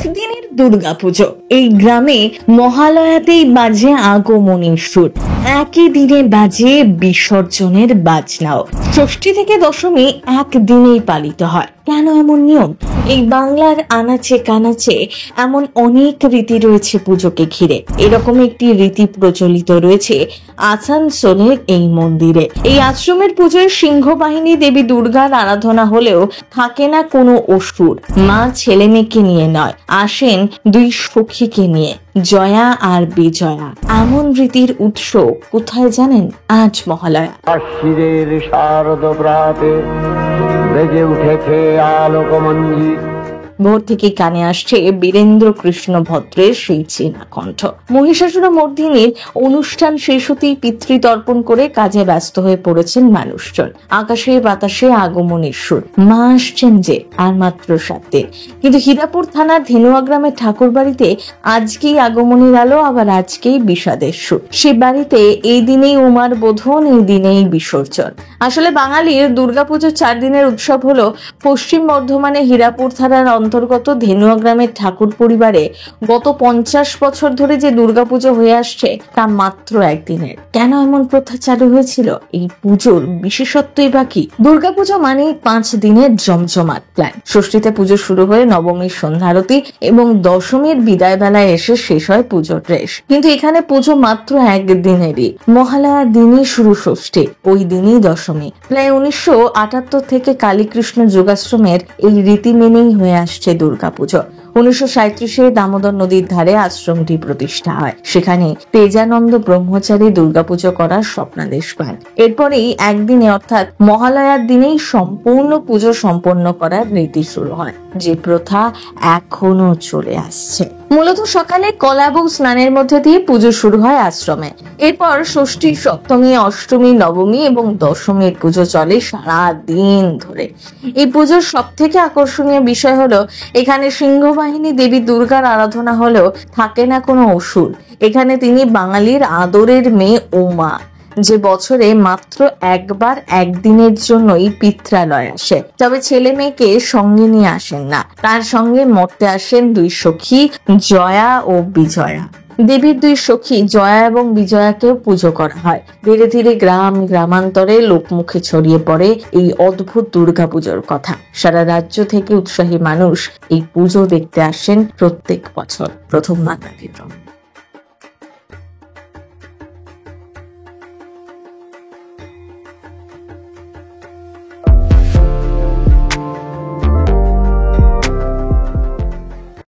একদিনের দুর্গাপুজো। এই গ্রামে মহালয়াতেই বাজে আগমনের সুর, একই দিনে বাজে বিসর্জনের বাজনাও। ষষ্ঠী থেকে দশমী একদিনেই পালিত হয়। কেন এমন নিয়ম? এই বাংলার আনাচে কানাচে এমন অনেক রীতি রয়েছে পুজোকে ঘিরে। এরকম একটি রীতি প্রচলিত রয়েছে আসানসোলের এই মন্দিরে। এই আশ্রমের পুজোয় সিংহ বাহিনী দেবী দুর্গার আরাধনা হলেও থাকে না কোনো অসুর। মা ছেলে মেয়েকে নিয়ে নয়, আসেন দুই সখীকে নিয়ে, জয়া আর বিজয়া। এমন রীতির উৎস কোথায় জানেন? আজ মহালয়া। আশ্বিরের শারদ প্রাতে বেজে উঠেছে আলোকমঞ্জিত। ভোর থেকে কানে আসছে বীরেন্দ্র কৃষ্ণ ভদ্রের সেই চেনা কণ্ঠ। মহিষাসুর মর্দিনীর অনুষ্ঠান শেষ হতেই পিতৃতর্পণ করে কাজে ব্যস্ত হয়ে পড়েছেন মানুষজন। আকাশে বাতাসে আগমনের সুর। মা আসছেন যে আর মাত্র 7 দিন, কিন্তু হীরাপুর থানার ধেনুয়া গ্রামের ঠাকুর বাড়িতে আজকেই আগমনের আলো, আবার আজকেই বিষাদের সুর। সে বাড়িতে এই দিনেই উমার বোধন, এই দিনেই বিসর্জন। আসলে বাঙালির দুর্গাপুজোর 4 দিনের উৎসব হলো পশ্চিম বর্ধমানে হীরাপুর থানার অন্তর্গত ধেনুয়া গ্রামের ঠাকুর পরিবারে গত 50 বছর ধরে যে দুর্গাপুজো হয়ে আসছে তা মাত্র একদিনের। কেন এমন প্রথা চালু হয়েছিল? এই পুজোর বিশেষত্বই বাকি। দুর্গাপুজো মানে 5 দিনের জমজমাট প্ল্যান। ষষ্ঠীতে পুজো শুরু হয়ে নবমীর সন্ধ্যারতি এবং দশমীর বিদায় বেলায় এসে শেষ হয় পুজোর রেশ। কিন্তু এখানে পুজো মাত্র একদিনেরই। মহালয়ার দিনই শুরু ষষ্ঠী, ওই দিনই দশমী। প্রায় 1978 থেকে কালীকৃষ্ণ যোগাশ্রমের এই রীতি মেনেই হয়ে আসছে দুর্গাপুজো। 1937-এ দামোদর নদীর ধারে আশ্রমটি প্রতিষ্ঠা হয়। সেখানে তেজানন্দ ব্রহ্মচারী দুর্গাপুজো করার স্বপ্নাদেশ পান। এরপরেই একদিনে অর্থাৎ মহালয়ার দিনেই সম্পূর্ণ পুজো সম্পন্ন করার রীতি শুরু হয়, যে প্রথা এখনো চলে আসছে। মূলত সকালে কলাবু স্নানের মধ্যে দিয়ে পুজো শুরু হয় আশ্রমে। এরপর ষষ্ঠী, সপ্তমী, অষ্টমী, নবমী এবং দশমীর পুজো চলে সারা দিন ধরে। এই পুজোর সব থেকে আকর্ষণীয় বিষয় হলো এখানে সিংহবাহিনী দেবী দুর্গার আরাধনা হলেও থাকে না কোনো অসুর। এখানে তিনি বাঙালির আদরের মেয়ে উমা, যে বছরে মাত্র একবার একদিনের জন্যই পিত্রালয় আসে। তবে ছেলে মেয়েকে সঙ্গে নিয়ে আসেন না, তার সঙ্গে মরতে আসেন দুই সখী জয়া ও বিজয়া। দেবীর দুই সখী জয়া এবং বিজয়াকেও পুজো করা হয়। ধীরে ধীরে গ্রামান্তরে লোকমুখে ছড়িয়ে পড়ে এই অদ্ভুত দুর্গাপুজোর কথা। সারা রাজ্য থেকে উৎসাহী মানুষ এই পুজো দেখতে আসেন প্রত্যেক বছর। প্রথম বাংলা।